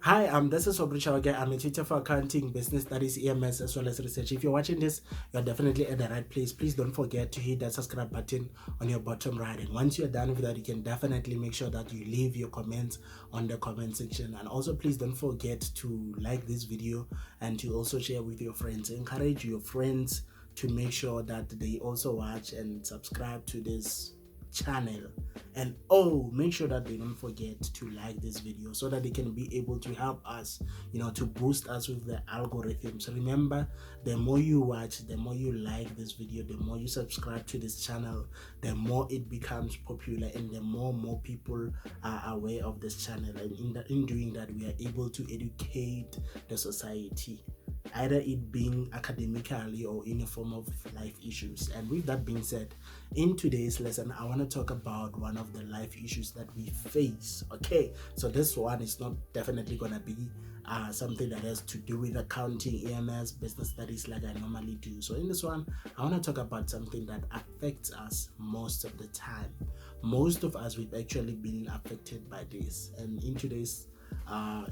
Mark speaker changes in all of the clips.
Speaker 1: Hi, this is Aubrey Chauke. I'm a tutor for accounting, business studies, EMS, as well as research. If you're watching this, you're definitely at the right place. Please don't forget to hit that subscribe button on your bottom right. And once you're done with that, you can definitely make sure that you leave your comments on the comment section. And also, please don't forget to like this video and to also share with your friends. Encourage your friends to make sure that they also watch and subscribe to this channel. And oh, make sure that they don't forget to like this video so that they can be able to help us, to boost us with the algorithms. Remember, the more you watch, the more you like this video, the more you subscribe to this channel, the more it becomes popular, and the more people are aware of this channel. And in doing that, we are able to educate the society, either it being academically or in a form of life issues. And with that being said, in today's lesson, I want to talk about one of the life issues that we face. Okay, so this one is not definitely gonna be something that has to do with accounting, EMS, business studies like I normally do. So in this one, I want to talk about something that affects us most of the time. Most of us, we've actually been affected by this. And in today's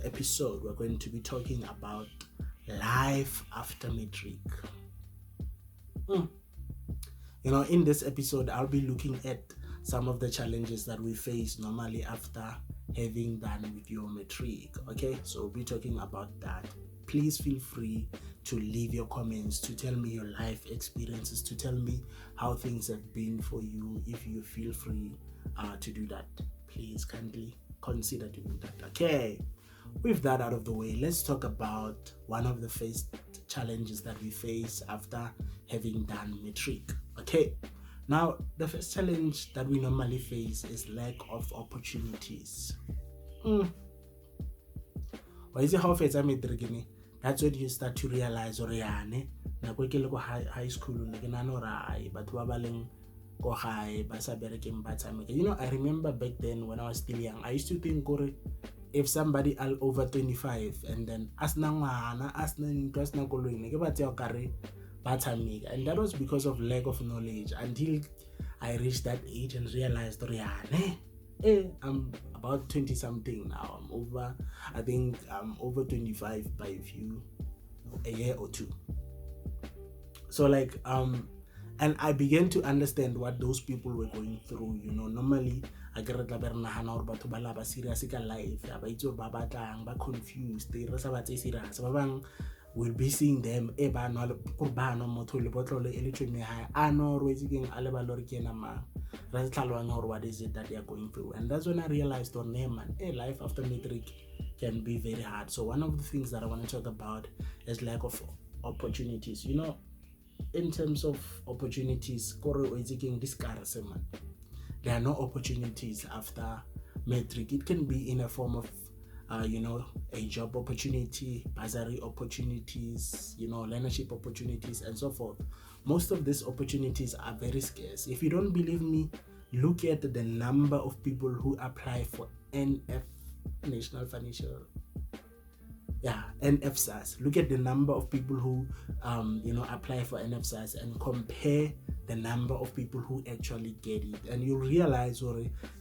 Speaker 1: episode, we're going to be talking about life after Matric. In this episode, I'll be looking at some of the challenges that we face normally after having done with your Matric. Okay, so we'll be talking about that. Please feel free to leave your comments, to tell me your life experiences, to tell me how things have been for you. If you feel free to do that, please kindly consider doing that. Okay, with that out of the way, let's talk about one of the first challenges that we face after having done Matric. Okay, now the first challenge that we normally face is lack of opportunities. Why is it how fetsa Matric? That's when you start to realize or yane na go ke le go high school ne ke nana ora ai batho ba baleng go high ba sa berekeng ba tshameka. I remember back then when I was still young, I used to think gore if somebody all over 25 and then asna ngwana asna ntwa asna koloi ne ke ba tsaya kare ba tshameka. And that was because of lack of knowledge until I reached that age and realized I'm about 20 something now. I'm over 25 by a year or two. So and I began to understand what those people were going through. Normally I get la berna hana or batho ba la ba serious ka life, ba itse ba batlang ba confused, re sa ba tse serious ba bang will be seeing them ba no kurbano motho le botlolo e le tshwene ha ano ro itse a le ba lo re ke na ma ra tlhalwana or what is it that they are going through. And that's when I realized man, life after Matric can be very hard. So one of the things that I want to talk about is lack of opportunities. In terms of opportunities, Scarce, man. There are no opportunities after Matric. It can be in a form of a job opportunity, bursary opportunities, learnership opportunities, and so forth. Most of these opportunities are very scarce. If you don't believe me, look at the number of people who apply for NF, National Financial, NFSAS. Look at the number of people who apply for NFSAS and compare the number of people who actually get it, and you realize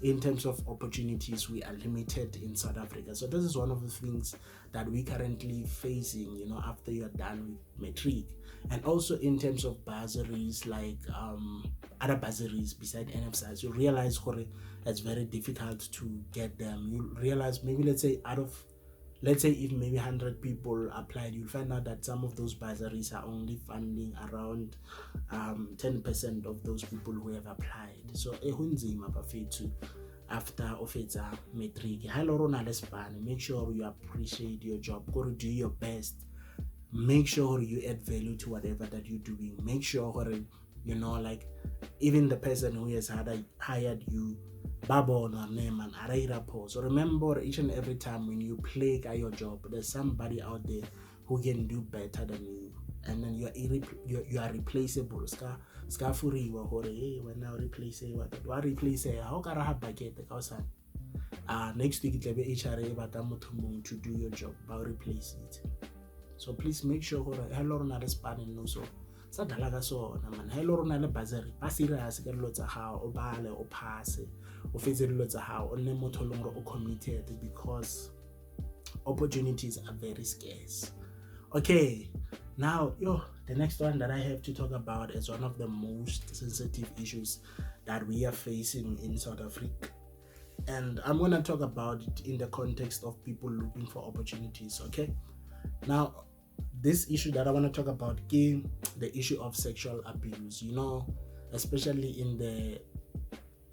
Speaker 1: in terms of opportunities we are limited in South Africa. So this is one of the things that we currently facing after you're done with Matric. And also in terms of bursaries, like other bursaries beside NFSAS, you realize it's very difficult to get them. You realize maybe let's say if maybe 100 people applied, you'll find out that some of those bursaries are only funding around 10% of those people who have applied. So after ofetsa Matric, make sure you appreciate your job, do your best, make sure you add value to whatever that you're doing. Make sure even the person who has hired you, babona name and araira pose. So remember, each and every time when you play your job, there's somebody out there who can do better than you, and then you are replaceable. Scafuriwa hore when now replace what replace how can I have bucket next week it will be HRA but to do your job, but replace it. So please make sure gore hello rona le spanning no so sa dala ka sona man hello rona le bursary ba serious ka dilo tsa gago o bale o pass o fetse dilo tsa gago o nne motho le gore o committed because opportunities are very scarce. Okay, now the next one that I have to talk about is one of the most sensitive issues that we are facing in South Africa. And I'm going to talk about it in the context of people looking for opportunities. Okay, now this issue that I want to talk about is the issue of sexual abuse, especially in the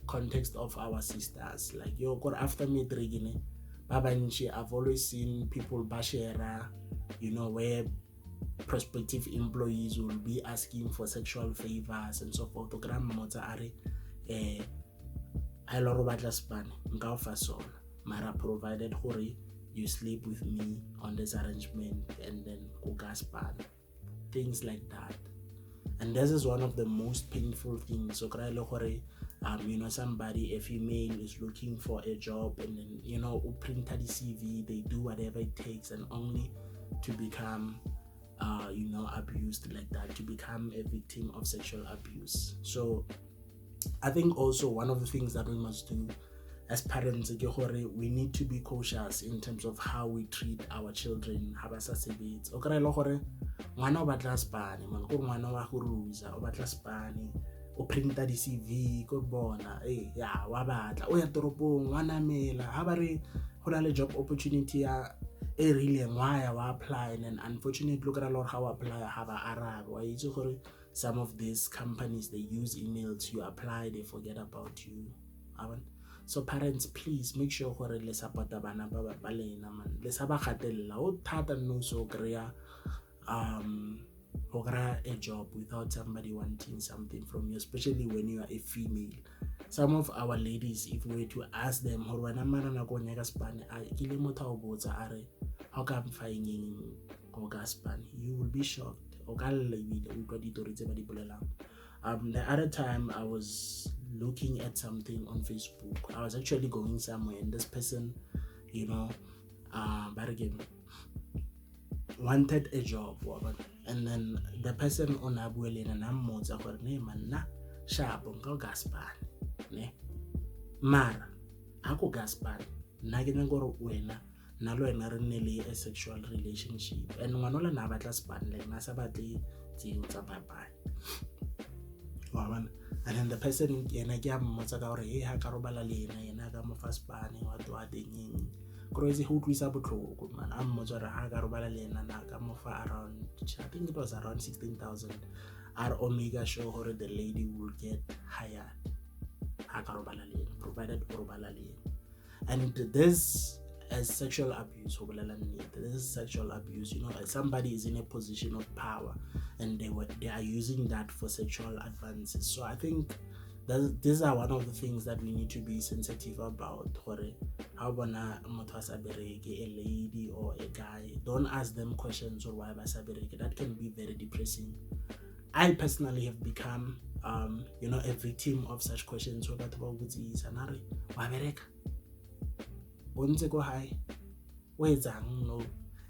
Speaker 1: context of our sisters. Like after Matric, I've always seen people bashera, where prospective employees will be asking for sexual favors and so forth. I love batla span nka fa sona mara provided hore you sleep with me on this arrangement and then go span, things like that. And this is one of the most painful things. So somebody, a female is looking for a job and then print the CV, they do whatever it takes and only to become abused like that, to become a victim of sexual abuse. So I think also one of the things that we must do as parents, we need to be cautious in terms of how we treat our children. Ngwana o batla spane man go ngwana wa go rusa o batla spane o printa di CV go bona wa batla o ya toropong wa namela ha ba re go na le job opportunity ya e rile ngwa wa apply, and unfortunately look at a lot how apply ha ba arab wa itse gore some of these companies, they use emails, you apply, they forget about you. So parents, please make sure gore le support bana ba lena man le sa ba gatella o thata no so krea a job without somebody wanting something from you, especially when you are a female. Some of our ladies, if we were to ask them how when I'm na go nyaka span kile motho o botsa are how come finding go span, you will be shocked. The other time I was looking at something on Facebook. I was actually going somewhere and this person, but again, wanted a job, and then the person on abuelin and I'm more name and na sharp on gaspan ne mara ako gaspan nagina go wena nalo ena re nne a sexual relationship and ngwana na batla span le na sa batle tseo tsa papa and then the person yena ke a mmotsa ka gore ha ka robala le yena ka mo fa span wa to a ding crazy ho twisa botlhoko man a mmotsa re ha ka robala le yena na ka mo fa around, I think it was around 16,000 are omega show gore the lady will get hired ha ka robala le yena provided robala le yena. And this as sexual abuse, this is sexual abuse. Somebody is in a position of power and they are using that for sexual advances. So I think these are one of the things that we need to be sensitive about. How a lady or a guy, don't ask them questions or why that can be very depressing. I personally have become a victim of such questions. Go high. No.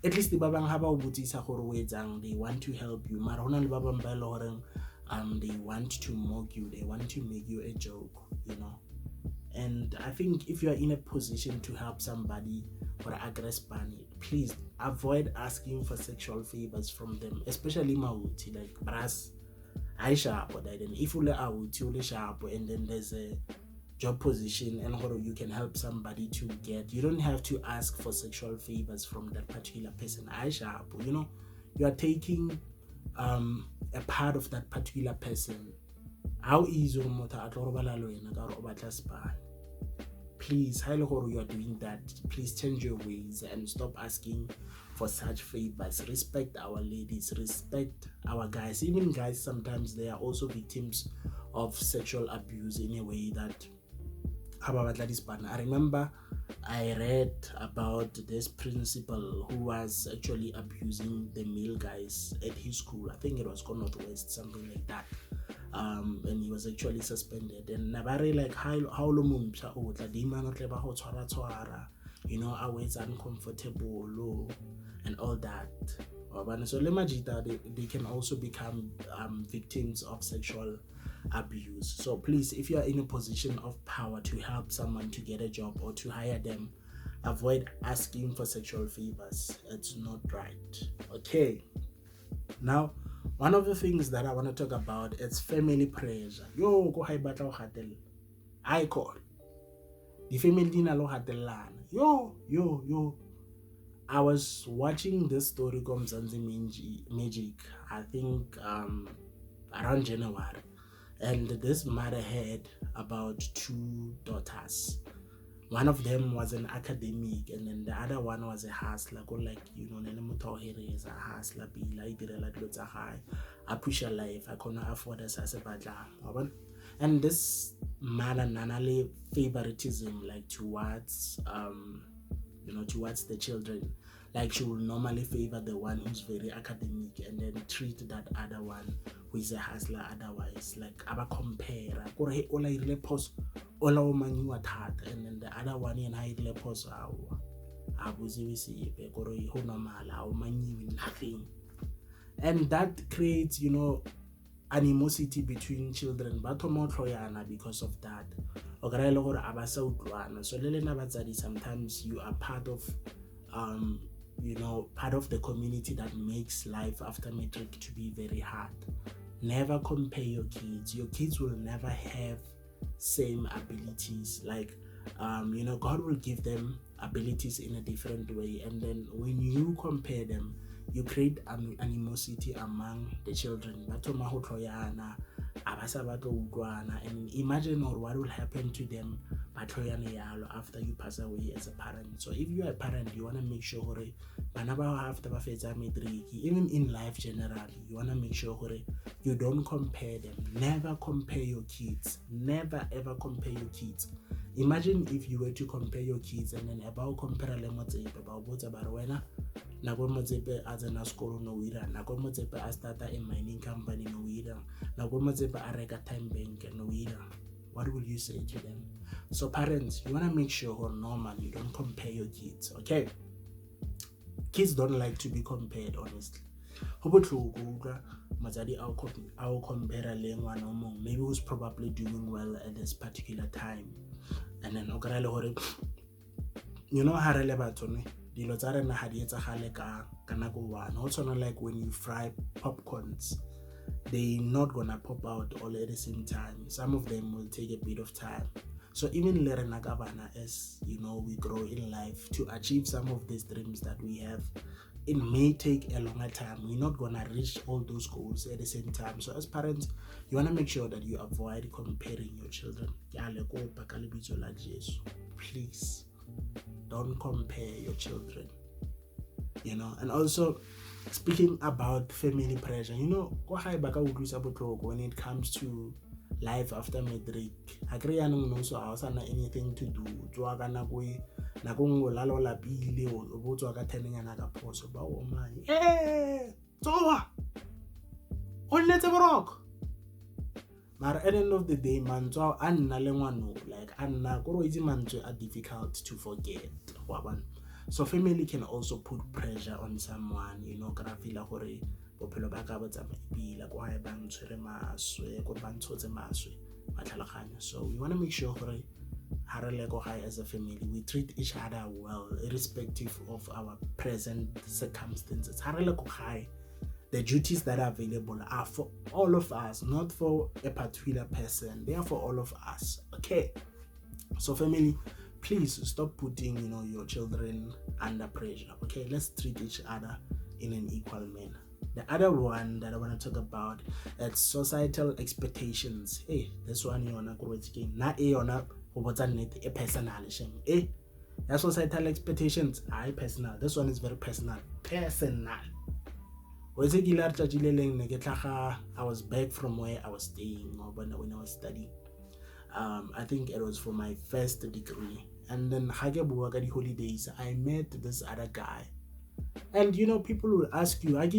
Speaker 1: At least the babang haba ubutisa gore wetsang, they want to help you. Mara hona le babang ba loreng they want to mock you, they want to make you a joke, And I think if you are in a position to help somebody or aggress bunny, please avoid asking for sexual favors from them, especially mauti like brass. I sharp or then if you le sharp and then there's a job position and how you can help somebody to get, you don't have to ask for sexual favors from that particular person. I sharp, you are taking a part of that particular person. How easy please, you are doing that, please change your ways and stop asking for such favors. Respect our ladies, respect our guys. Even guys, sometimes they are also victims of sexual abuse in a way that I remember I read about this principal who was actually abusing the male guys at his school. I think it was called Northwest, something like that. And he was actually suspended. And nabare like how always uncomfortable and all that. So they can also become victims of sexual abuse. So please, if you are in a position of power to help someone to get a job or to hire them, avoid asking for sexual favors. It's not right. Okay. Now, one of the things that I want to talk about is family pressure. Yo, go high battle hotel. I call. The family dina lo hatelana. Yo. I was watching this story from Zanzi Magic, I think around January. And this mother had about 2 daughters. One of them was an academic, and then the other one was a hustler. Is a hustler, I push a life, I can't afford a sasebadla. And this mother nanale favoritism, like towards towards the children. Like she will normally favor the one who's very academic and then treat that other one who is a hustler otherwise. Like aba compare. Ola irile pos ola omanyiwa thata, and then the other one in irile pos abuziwisi kore ho normal omanyiwi nothing. And that creates, animosity between children. Batho mo tloyana because of that. So sometimes you are part of part of the community that makes life after Matric to be very hard. Never compare your kids. Your kids will never have same abilities. Like God will give them abilities in a different way, and then when you compare them, you create animosity among the children. And imagine what will happen to them after you pass away as a parent. So if you are a parent, you want to make sure even in life generally, you want to make sure you don't compare them. Never compare your kids. Never ever compare your kids. Imagine if you were to compare your kids and then about compare about nako motsepe a tsena sekolo no ira, nako motsepe a starta a mining company no ira, nako motsepe a reka time bank no ira. What will you say to them? So parents, you want to make sure normally you don't compare your kids, okay? Kids don't like to be compared, honestly. I'll compare maybe who's probably doing well at this particular time, and then harele batone dilo tsa rena ha di etsagale ka nako one. Also not like when you fry popcorns, they not gonna pop out all at the same time. Some of them will take a bit of time. So even lerena ka bana, as we grow in life to achieve some of these dreams that we have, it may take a longer time. We're not gonna reach all those goals at the same time. So as parents, you wanna make sure that you avoid comparing your children. Please don't compare your children. And also speaking about family pressure, when it comes to life after Matric, also anything to do. But at the end of the day, manzo anna lengwano, like anna koro izi manzo are difficult to forget. So family can also put pressure on someone, kana feel hore bophelo ba ka botsa maipila go ha ba ntshwere maswe go ba ntshotse maswe matlhalaganya. So we want to make sure hore as a family we treat each other well irrespective of our present circumstances. The duties that are available are for all of us, not for a particular person. They are for all of us. Okay. So family, please stop putting your children under pressure. Okay, let's treat each other in an equal manner. The other one that I want to talk about is societal expectations. Hey, this one you wanna go with again. Not a personal shame. Hey, that's societal expectations. Personal. This one is very personal. Personal. I was back from where I was staying when I was studying. I think it was for my first degree. And then holidays, I met this other guy. And people will ask you, and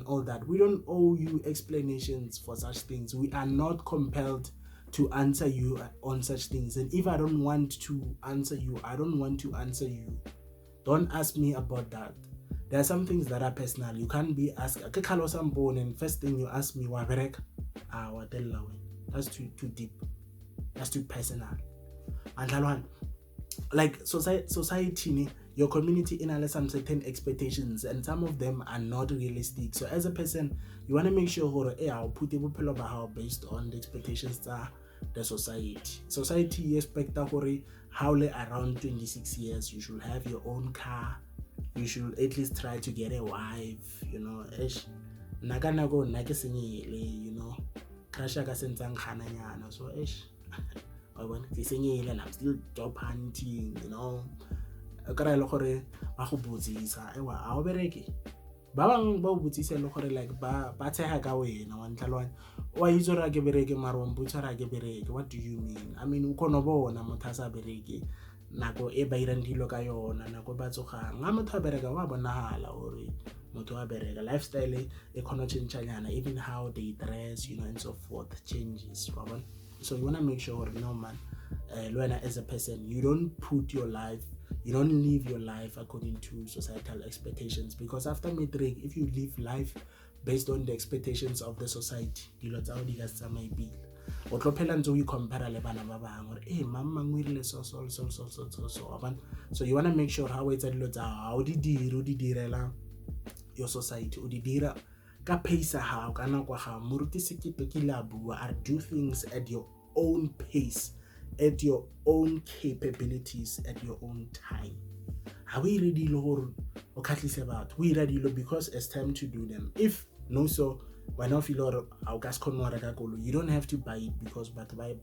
Speaker 1: all that. We don't owe you explanations for such things. We are not compelled to answer you on such things. And if I don't want to answer you, I don't want to answer you. Don't ask me about that. There are some things that are personal. You can't be asked. And first thing you ask me, that's too deep. That's too personal. And like society, your community has some certain expectations, and some of them are not realistic. So as a person, you want to make sure I'll put it based on the expectations of the society. Society expect how around 26 years you should have your own car. You should at least try to get a wife, you know. So and I'm still job hunting, you know. Like what do you mean? I mean, nako e ba irang dilo ka yona nako ba tsogang nga motho a bereka wa bonahala hore motho a bereka lifestyle e khona changeanyana, even how they dress, you know, and so forth changes. So you want to make sure, no man, as a person, you don't put your life, you don't live your life according to societal expectations, because after Matric, if you live life based on the expectations of the society, o tlo phela ntse o compare le bana ba bangwe gore mama ngwirile so. So you want to make sure how etsa dilo tsa how di direla your society, o di dira ka pace ha ka nako ga moruti sekito ke la bua, do things at your own pace, at your own capabilities, at your own time. How we ready lo o khatlise batho we ready lo because it's time to do them. If no, so when I feel you don't have to buy it because but buy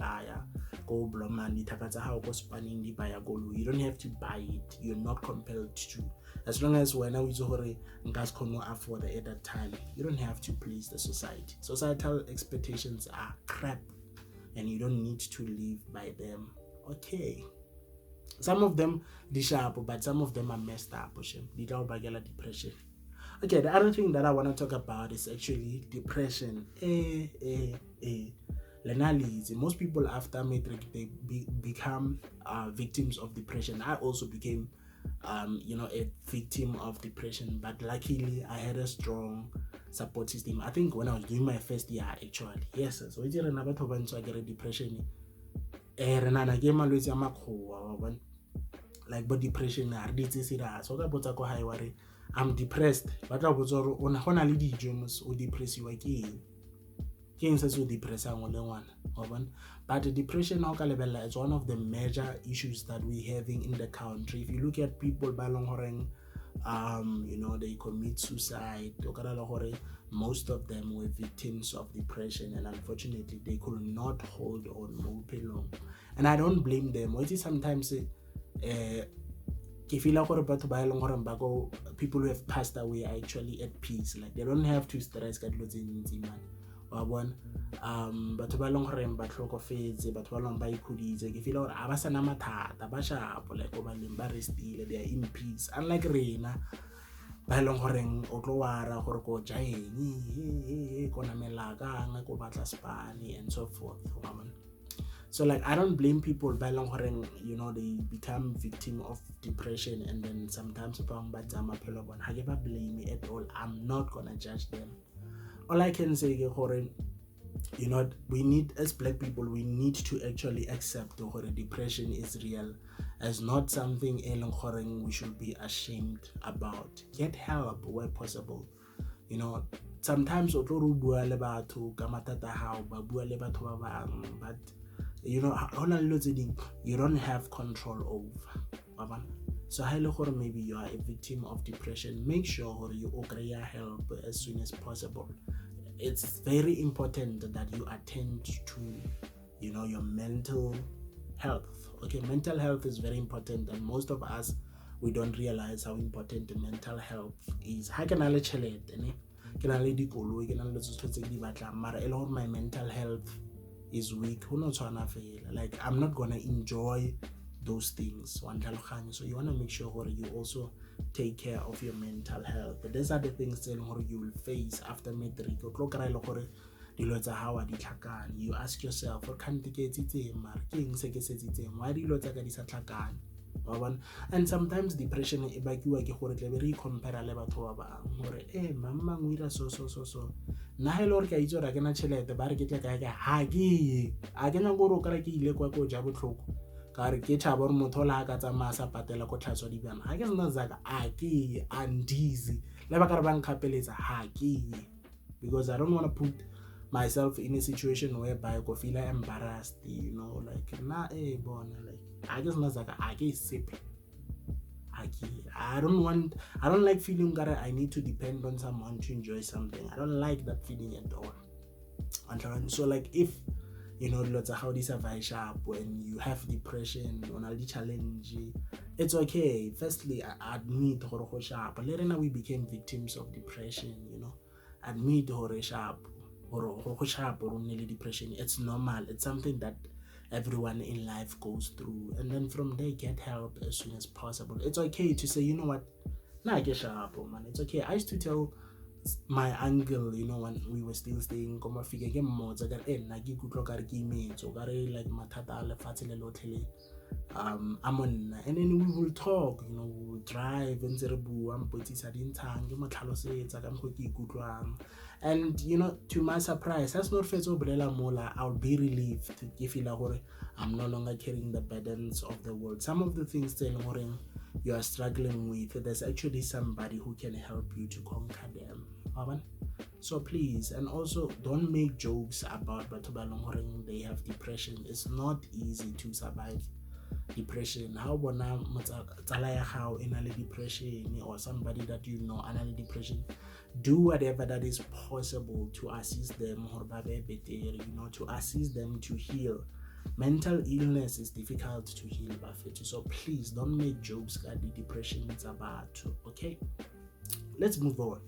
Speaker 1: go bloman how go spanning the buy golu. You don't have to buy it. You're not compelled to. As long as when I was afford it at that time, you don't have to please the society. Societal expectations are crap and you don't need to live by them. Okay. Some of them are sharp, but some of them are messed up. Depression. Okay, the other thing that I want to talk about is actually depression. Most people after Matric, they become victims of depression. I also became, a victim of depression. But luckily, I had a strong support system. I think when I was doing my first year, actually, yes. So it's a depression. Like, but depression, I'm depressed, but I was on honali dijoms or depress you again. Cases will depress one. But depression is one of the major issues that we're having in the country. If you look at people they commit suicide. Most of them were victims of depression, and unfortunately they could not hold on long. And I don't blame them. What is sometimes people who have passed away are actually at peace. Like they don't have to stress batho ba long gore ba tlhokofetse batho ba long ba ikhuditse ke feel gore a ba sana mathata ba shapo like ba leng ba restile, they are in peace, unlike rena ba long gore o tlo wara gore ko jaeng ko namela ka nga ko batla spani and so forth. So like I don't blame people by long they become victim of depression and then sometimes I never blame me at all. I'm not gonna judge them. All I can say is we need, as black people, we need to actually accept that depression is real, as not something we should be ashamed about. Get help where possible. Sometimes but you don't have control over. So maybe you are a victim of depression, make sure you get help as soon as possible. It's very important that you attend to your mental health. Okay, mental health is very important, and most of us, we don't realize how important mental health is. How can I let you my mental health is weak? Like I'm not gonna enjoy those things. So you want to make sure you also take care of your mental health. But these are the things that you will face after Matric. dilo tsa hao a di tlhakane. You ask yourself, what can ke etsitseng mara ke eng se ke se etsitseng, why dilo tsa ka di sa tlhakane. And sometimes depression e bakiwa ke gore tle be re compare le batho ba bang gore mama o ira so nna he le gore ke a itse gore a ke na tšhelete ba re ke tle kae ha ke ye a ke nyako gore o kry-a ke ile kwa ko ja botlhoko ka re ke tšhaba gore motho la a ka tsamaya sa patela ko tlhatswa dibjana ga ke sena zaka a ke ye I'm dizzy le ba ka re ba nkgapeletsa ha ke ye because I don't want to put myself in a situation whereby I feel embarrassed, you know, like na bona like I guess nazaka I get sick. I don't like feeling that I need to depend on someone to enjoy something. I don't like that feeling at all. And so like if you know lots of how this survive sharp when you have depression on a challenge, it's okay. Firstly, I admit how sharp. Later now we became victims of depression, you know. Admit how sharp or sharp or only depression. It's normal. It's something that everyone in life goes through, and then from there get help as soon as possible. It's okay to say, you know what, nah, get sharp, man. It's okay. I used to tell my uncle, you know, when we were still staying, come on, figure get more. So that like matata le fatile lotele. I'm on, and then we will talk, you know, we will drive and and you know, to my surprise, that's not feto belela mola. I'll be relieved if feel I'm no longer carrying the burdens of the world. Some of the things you are struggling with, there's actually somebody who can help you to conquer them. So please, and also don't make jokes about they have depression. It's not easy to survive depression. How bona how in a depression or somebody that you know in a depression, do whatever that is possible to assist them or you know, to assist them to heal. Mental illness is difficult to heal, so please don't make jokes that the depression is about to. Okay, let's move on.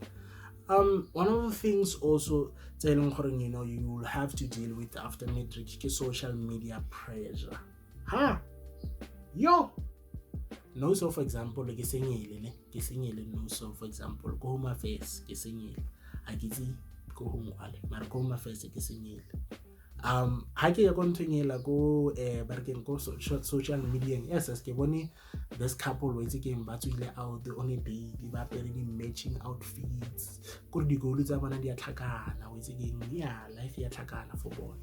Speaker 1: One of the things also you know you will have to deal with after Matric is social media pressure. No, so for example, like no, so for example, go home affairs, I get go home wale, go home affairs, hake ya kontingela go barken go social media. Yes, as ke bone this couple wetse ke mbatswile out on a date, ba pere di matching outfits, go di go tsa bona di a tlhakana wetse ke yeah, life ya tlhakana for bona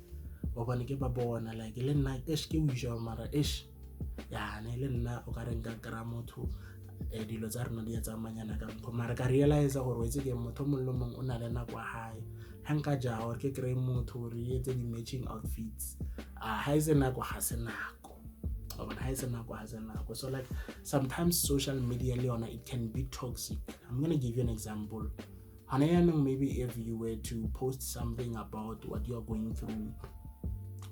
Speaker 1: ba bone ke ba bona like le nna ke usual mara ya ne le nna o ka re nka kra motho dilo tsa rena di tsamanyana ka mpho mara ka realize gore wetse ke motho mollo mong o na le nako a hae hanka ja or ke kry motho re etse di matching outfits ha ise nako ha se nako so like sometimes social media leona it can be toxic. I'm going to give you an example. Maybe if you were to post something about what you're going through,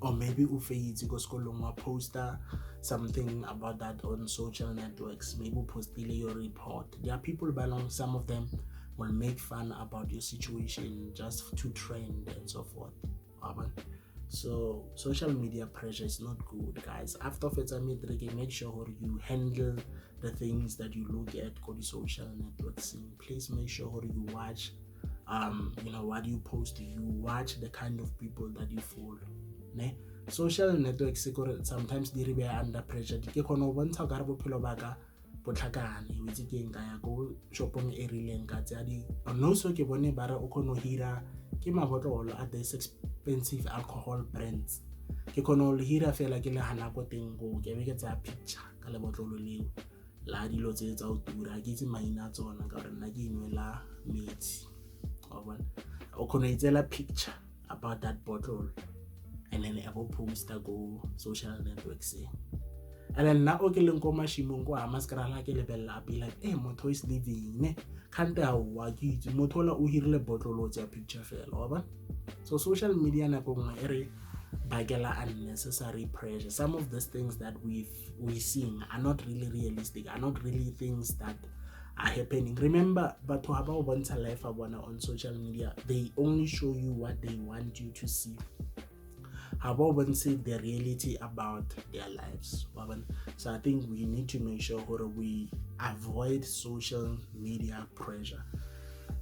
Speaker 1: or maybe ufeitsi go sekolong wa poster something about that on social networks, maybe post your report. There are people belong, some of them will make fun about your situation just to trend and so forth. So social media pressure is not good, guys. After Matric, make sure you handle the things that you look at on the social networks. Please make sure you watch you know what you post, you watch the kind of people that you follow. Social networks sometimes they be under pressure. Ke kono bontsha ka re bophelo ba ka botlhakane wetse ke nka ya go shopong e rileng ka tsa di no so ke bone ba re o kono hira ke mabotlolo at this expensive alcohol brands ke kono le hira fela ke le hana go teng go ke be ke tsa picture ka le botlolo leo la dilo tse tsa o tura ke itse maina tsona ka re nna ke inwela metsi o kono itsela picture about that bottle and then I will post go social networks. And then now okay lenko mashimong go amaskara la ke lebella be like motho is living can't wa ke motho la o hirile bottle tsa picture fela. So social media na go ere bagela unnecessary pressure. Some of these things that we seeing are not really realistic, are not really things that are happening. Remember, but to have a bonta life on social media, they only show you what they want you to see. How about say the reality about their lives? So I think we need to make sure we avoid social media pressure.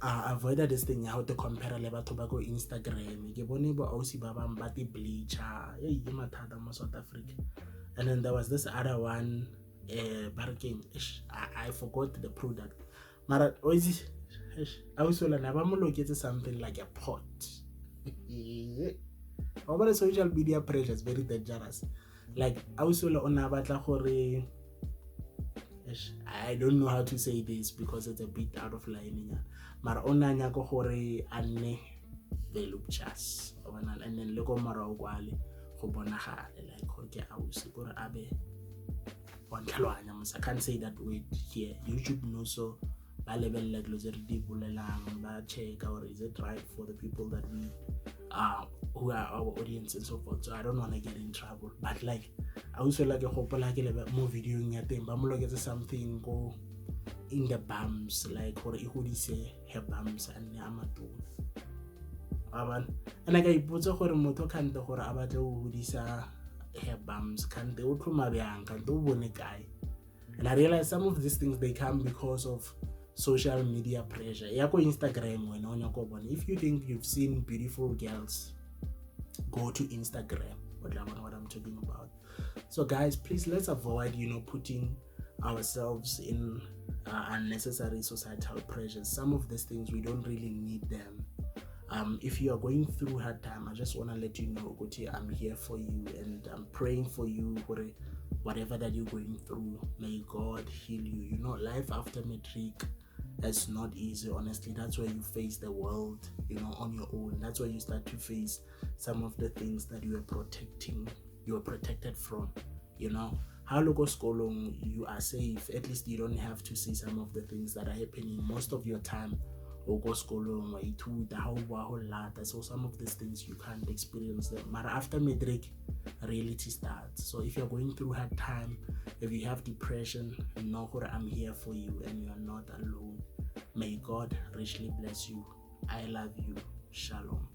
Speaker 1: avoida this thing how to compare le batho ba go Instagram ke bone bo ausi ba bang ba ti bleacher ke mathata mo South Africa. And then there was this other one barking I forgot the product mara ozi ausi la na ba mo loketse something like a pot. Over the social media pressure is very dangerous. Like ausi la ona batla gore I don't know how to say this because it's a bit out of line. Mara ona nya ko gore anne voluptuous and then le go mara o kwale go bonagale like gore ke ausi gore abe on tlhalwanya mo. I can't say that word here. YouTube no so ba lebella dilo tse di bolelang ba check or is it right for the people that we who are our audience and so forth. So I don't want to get in trouble, but like I also like a hopola ke lebe mo video nya teng ba mo loketse something go in the bums like gore e godise her bums and amatona aban and like I ipotsa gore motho kante gore a batla go godisa her bums kante o tlhoma byang kante o bone kae. And I realize some of these things they come because of social media pressure. Ya go Instagram when on your go. If you think you've seen beautiful girls, go to Instagram. What I'm talking about. So guys, please let's avoid putting ourselves in unnecessary societal pressures. Some of these things we don't really need them. If you are going through hard time, I just want to let you know, Gotti, I'm here for you and I'm praying for you. Whatever that you're going through, may God heal you. Life after Matric is not easy, honestly. That's where you face the world, on your own. That's where you start to face some of the things that you are protected from, How local school you are safe. At least you don't have to see some of the things that are happening most of your time. So some of these things you can't experience them. But after Matric, reality starts. So if you're going through hard time, if you have depression, know that I'm here for you and you're not alone. May God richly bless you. I love you. Shalom.